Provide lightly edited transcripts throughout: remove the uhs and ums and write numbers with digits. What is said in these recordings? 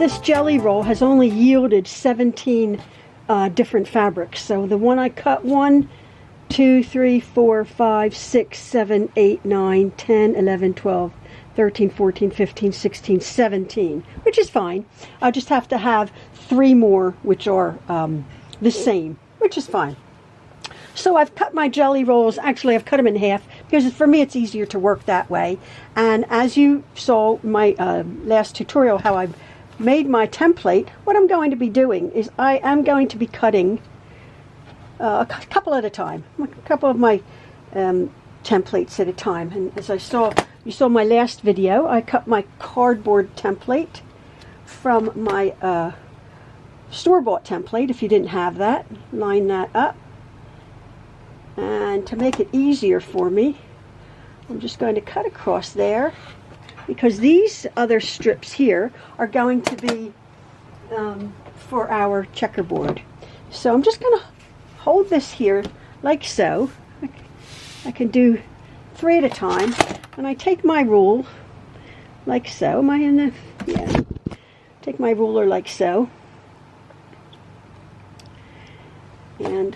this jelly roll has only yielded 17 different fabrics. So the one I cut, 1, 2, 3, 4, 5, 6, 7, 8, 9, 10, 11, 12, 13, 14, 15, 16, 17, which is fine. I just have to have 3 more which are the same, which is fine. So I've cut my jelly rolls. Actually, I've cut them in half because for me it's easier to work that way. And as you saw my last tutorial how I made my template, what I'm going to be doing is I am going to be cutting a couple at a time, a couple of my templates at a time. And as you saw my last video, I cut my cardboard template from my store-bought template. If you didn't have that, line that up. And to make it easier for me, I'm just going to cut across there, because these other strips here are going to be for our checkerboard. So I'm just going to hold this here like so. I can do 3 at a time, and I take my rule like so. Am I in the, yeah, take my ruler like so, and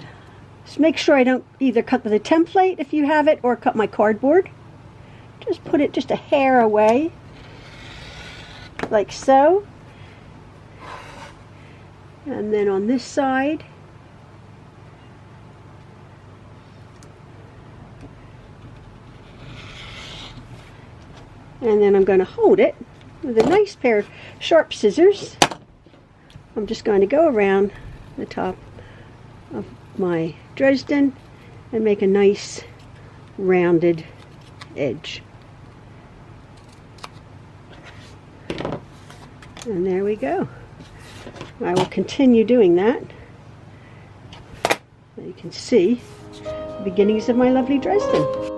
just make sure I don't either cut the template if you have it or cut my cardboard. Just put it just a hair away, like so. And then on this side, and then I'm going to hold it with a nice pair of sharp scissors. I'm just going to go around the top of my Dresden and make a nice rounded edge. And there we go. I will continue doing that. You can see the beginnings of my lovely Dresden.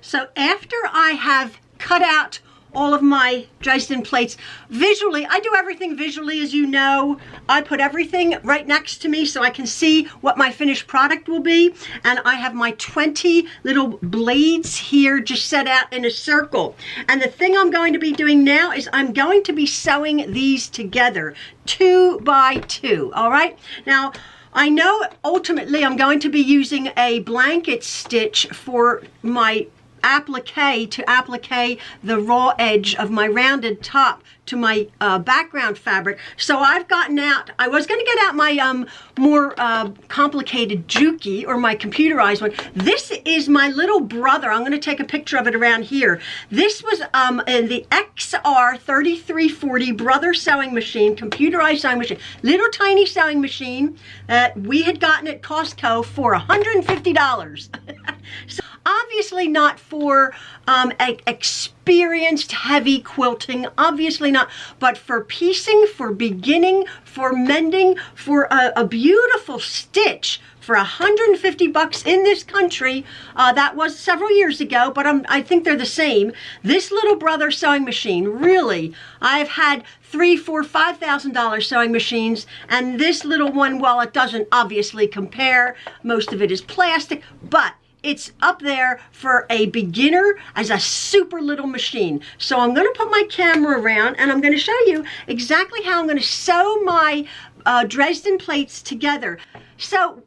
So after I have cut out all of my Dresden plates visually, I do everything visually, as you know. I put everything right next to me so I can see what my finished product will be. And I have my 20 little blades here just set out in a circle. And the thing I'm going to be doing now is I'm going to be sewing these together 2 by 2, all right? Now, I know ultimately I'm going to be using a blanket stitch for my applique to applique the raw edge of my rounded top to my background fabric. So I've gotten out, I was going to get out my more complicated Juki, or my computerized one. This is my little brother. I'm going to take a picture of it around here. This was in the XR3340 brother sewing machine, computerized sewing machine, little tiny sewing machine that we had gotten at Costco for $150. So obviously not for experienced heavy quilting, obviously not, but for piecing, for beginning, for mending, for a beautiful stitch for $150 in this country. That was several years ago, but I think they're the same. This little brother sewing machine, really, I've had $3,000, $4,000, $5,000 sewing machines, and this little one, while it doesn't obviously compare, most of it is plastic, but it's up there for a beginner as a super little machine. So I'm going to put my camera around and I'm going to show you exactly how I'm going to sew my Dresden plates together. So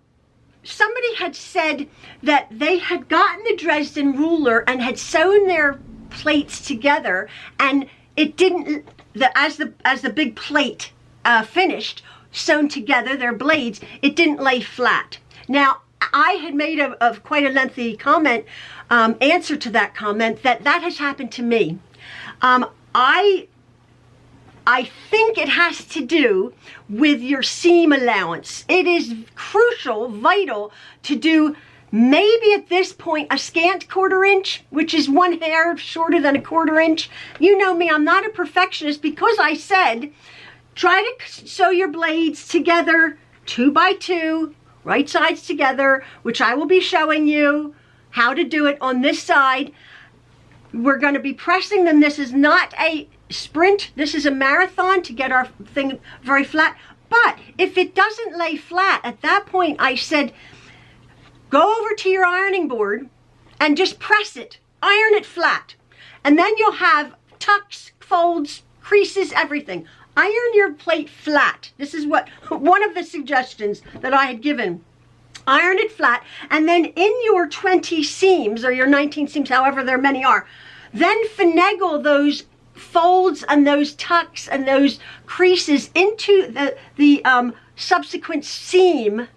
somebody had said that they had gotten the Dresden ruler and had sewn their plates together, and it didn't, as the big plate finished, sewn together, their blades, it didn't lay flat. Now, I had made quite a lengthy comment, answer to that comment, that has happened to me. I think it has to do with your seam allowance. It is crucial, vital, to do maybe at this point a scant 1/4 inch, which is 1 hair shorter than a 1/4 inch. You know me, I'm not a perfectionist, because I said try to sew your blades together 2 by 2, right sides together, which I will be showing you how to do it on this side. We're going to be pressing them. This is not a sprint, this is a marathon to get our thing very flat. But if it doesn't lay flat, at that point I said, go over to your ironing board and just press it, iron it flat. And then you'll have tucks, folds, creases, everything. Iron your plate flat. This is what one of the suggestions that I had given. Iron it flat, and then in your 20 seams or your 19 seams, however there many are, then finagle those folds and those tucks and those creases into the subsequent seam,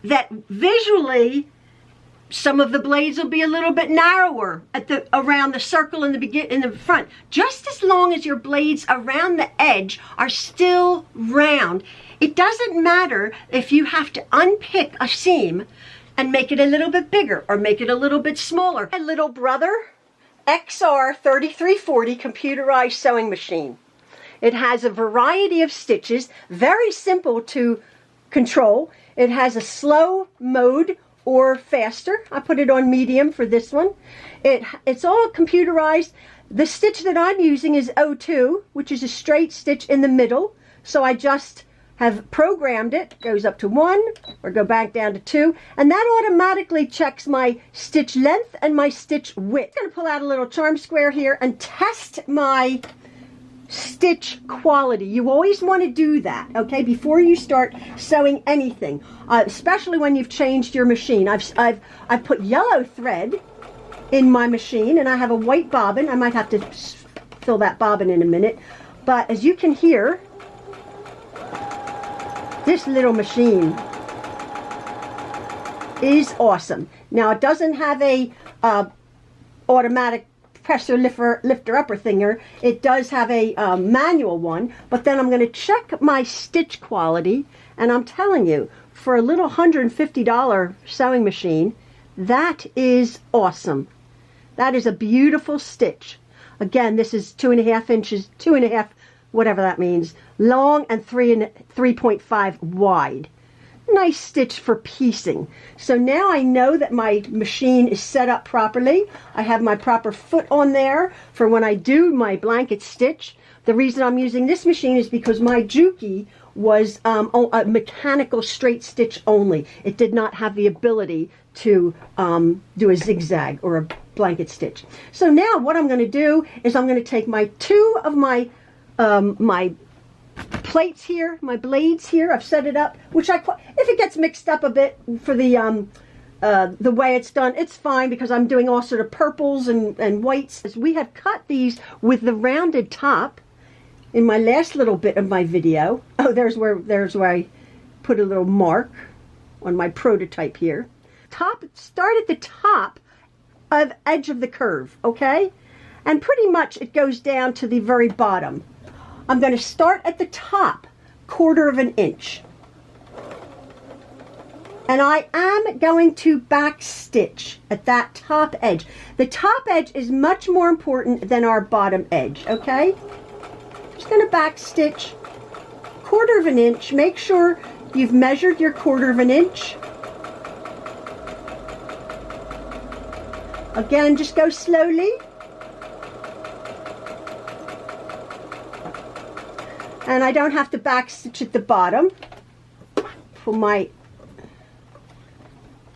that visually some of the blades will be a little bit narrower at the around the circle in the front, just as long as your blades around the edge are still round. It doesn't matter if you have to unpick a seam and make it a little bit bigger or make it a little bit smaller. My little brother XR 3340 computerized sewing machine. It has a variety of stitches, very simple to control. It has a slow mode or faster. I put it on medium for this one. It's all computerized. The stitch that I'm using is 02, which is a straight stitch in the middle. So I just have programmed it, goes up to 1 or go back down to 2, and that automatically checks my stitch length and my stitch width. I'm going to pull out a little charm square here and test my stitch quality. You always want to do that, okay, before you start sewing anything, especially when you've changed your machine. I've put yellow thread in my machine, and I have a white bobbin. I might have to fill that bobbin in a minute, but as you can hear, this little machine is awesome. Now, it doesn't have a automatic presser lifter upper thinger. It does have a manual one, but then I'm going to check my stitch quality, and I'm telling you, for a little $150 sewing machine, that is awesome. That is a beautiful stitch. Again, this is 2.5 inches, 2.5, whatever that means, long, and 3.5 wide. Nice stitch for piecing. So now I know that my machine is set up properly. I have my proper foot on there for when I do my blanket stitch. The reason I'm using this machine is because my Juki was a mechanical straight stitch only. It did not have the ability to do a zigzag or a blanket stitch. So now what I'm going to do is I'm going to take my two of my plates here, my blades here. I've set it up, which if it gets mixed up a bit for the way it's done, it's fine, because I'm doing all sort of purples and whites. We have cut these with the rounded top in my last little bit of my video. Oh, there's where I put a little mark on my prototype here. Start at the top of edge of the curve, okay? And pretty much it goes down to the very bottom. I'm going to start at the top, 1/4 inch. And I am going to back stitch at that top edge. The top edge is much more important than our bottom edge, okay? Just going to back stitch 1/4 inch. Make sure you've measured your 1/4 inch. Again, just go slowly. And I don't have to back stitch at the bottom. Pull my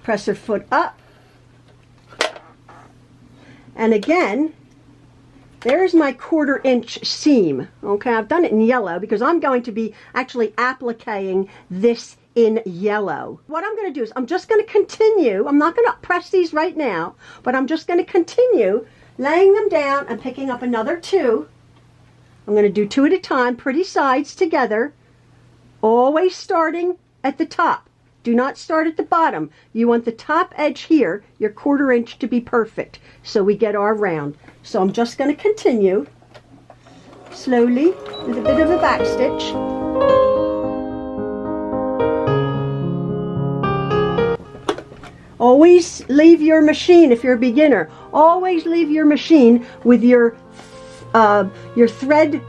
presser foot up. And again, there's my 1/4 inch seam. Okay, I've done it in yellow because I'm going to be actually appliquing this in yellow. What I'm going to do is I'm just going to continue. I'm not going to press these right now, but I'm just going to continue laying them down and picking up another 2. I'm going to do 2 at a time, pretty sides together, always starting at the top. Do not start at the bottom. You want the top edge here, your 1/4 inch, to be perfect, so we get our round. So I'm just going to continue slowly with a bit of a back stitch. Always leave your machine, if you're a beginner, always leave your machine with your thread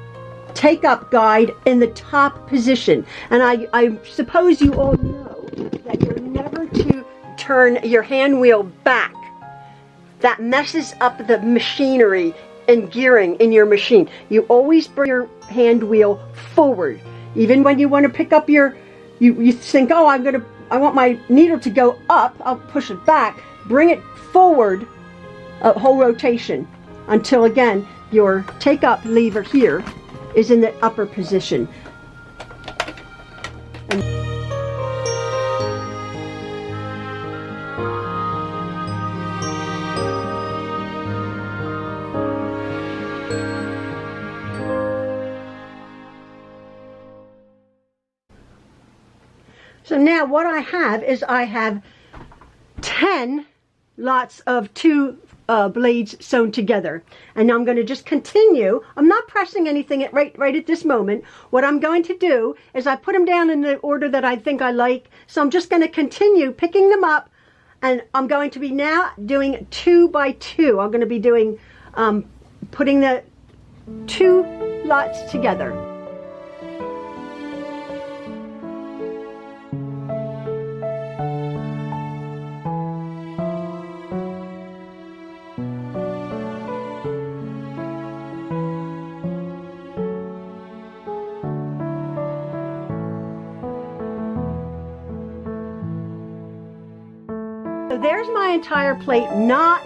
take-up guide in the top position. And I suppose you all know that you're never to turn your hand wheel back. That messes up the machinery and gearing in your machine. You always bring your hand wheel forward. Even when you want to pick up your, you think, oh, I want my needle to go up, I'll push it back, bring it forward a whole rotation until again your take-up lever here is in the upper position. So now what I have is I have 10 lots of 2 blades sewn together, and now I'm going to just continue. I'm not pressing anything right at this moment. What I'm going to do is I put them down in the order that I think I like, so I'm just going to continue picking them up, and I'm going to be now doing 2 by 2. I'm going to be doing putting the 2 lots together. So there's my entire plate, not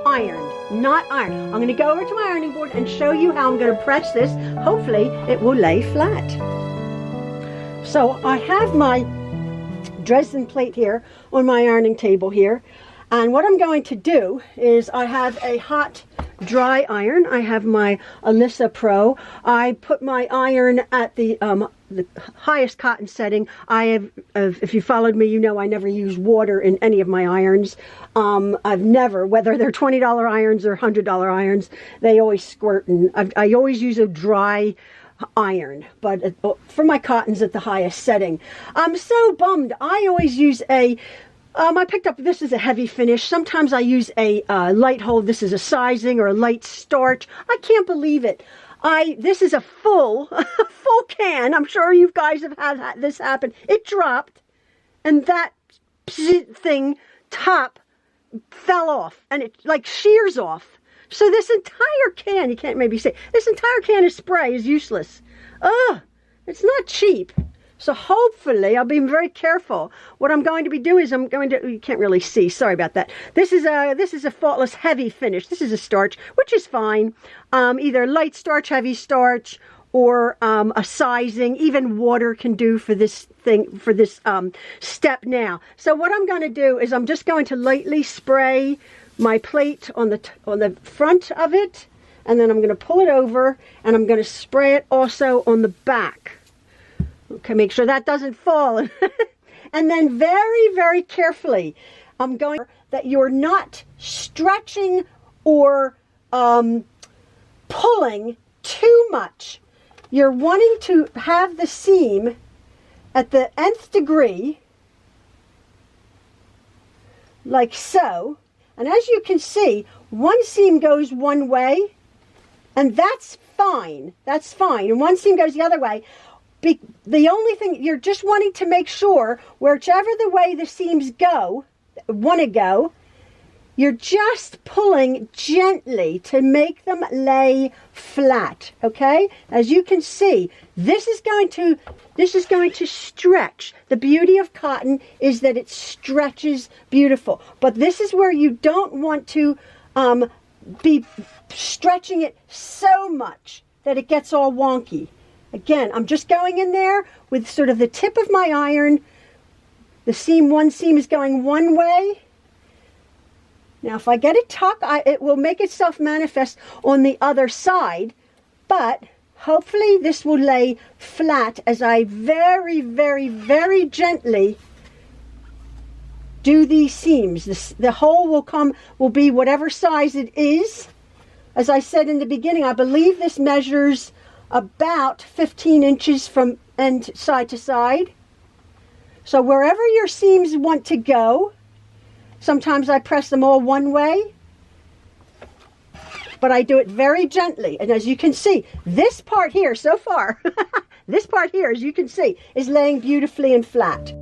ironed, not ironed. I'm going to go over to my ironing board and show you how I'm going to press this. Hopefully it will lay flat. So I have my Dresden plate here on my ironing table here. And what I'm going to do is I have a hot dry iron. I have my Alyssa Pro. I put my iron at the highest cotton setting. I have, if you followed me, you know I never use water in any of my irons. I've never, whether they're $20 irons or $100 irons, they always squirt, and I always use a dry iron, but for my cottons at the highest setting. I'm so bummed. I always use a I picked up, this is a heavy finish. Sometimes I use a light hold. This is a sizing or a light starch. I can't believe it. This is a full can. I'm sure you guys have had this happen. It dropped, and that thing top fell off, and it like shears off. So this entire can, you can't maybe say, this entire can of spray is useless. Ugh, it's not cheap. So hopefully, I'll be very careful. What I'm going to be doing is I'm going to, you can't really see, sorry about that. This is a faultless heavy finish. This is a starch, which is fine. Either light starch, heavy starch, or a sizing. Even water can do for this thing, for this step now. So what I'm going to do is I'm just going to lightly spray my plate on the front of it, and then I'm going to pull it over, and I'm going to spray it also on the back. Okay, make sure that doesn't fall. And then very, very carefully, I'm going that you're not stretching or pulling too much. You're wanting to have the seam at the nth degree, like so. And as you can see, one seam goes one way, and that's fine. That's fine. And one seam goes the other way. The only thing, you're just wanting to make sure, whichever the way the seams want to go, you're just pulling gently to make them lay flat, okay? As you can see, this is going to stretch. The beauty of cotton is that it stretches beautiful. But this is where you don't want to be stretching it so much that it gets all wonky. Again, I'm just going in there with sort of the tip of my iron. One seam is going one way. Now, if I get it tucked, it will make itself manifest on the other side. But hopefully this will lay flat as I very, very, very gently do these seams. The hole will be whatever size it is. As I said in the beginning, I believe this measures about 15 inches from side to side. So wherever your seams want to go, Sometimes I press them all one way, but I do it very gently. And as you can see, this part here so far, this part here, as you can see, is laying beautifully and flat.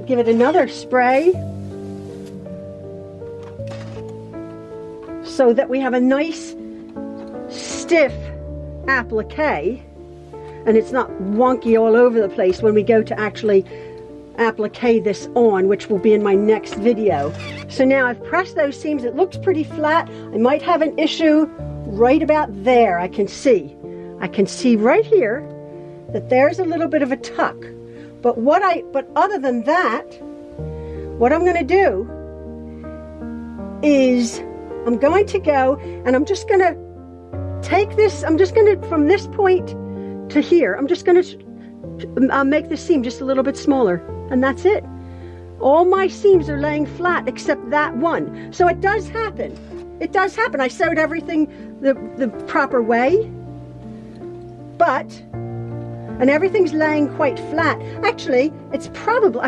Give it another spray so that we have a nice stiff applique and it's not wonky all over the place when we go to actually applique this on, which will be in my next video. So now I've pressed those seams. It looks pretty flat. I might have an issue right about there. I can see right here that there's a little bit of a tuck. But other than that, what I'm going to do is I'm going to go and I'm just going to take this, I'm just going to, from this point to here, I'm just going to make the seam just a little bit smaller, and that's it. All my seams are laying flat except that one. So it does happen. It does happen. I sewed everything the proper way, and everything's laying quite flat. Actually, I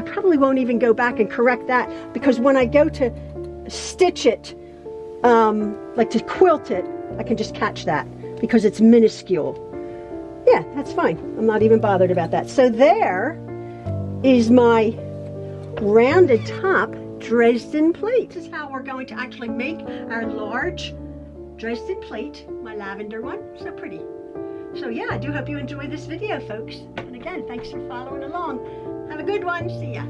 probably won't even go back and correct that, because when I go to stitch it, like to quilt it, I can just catch that because it's minuscule. Yeah, that's fine. I'm not even bothered about that. So there is my rounded top Dresden plate. This is how we're going to actually make our large Dresden plate, my lavender one. So pretty. So yeah, I do hope you enjoy this video, folks. And again, thanks for following along. Have a good one. See ya.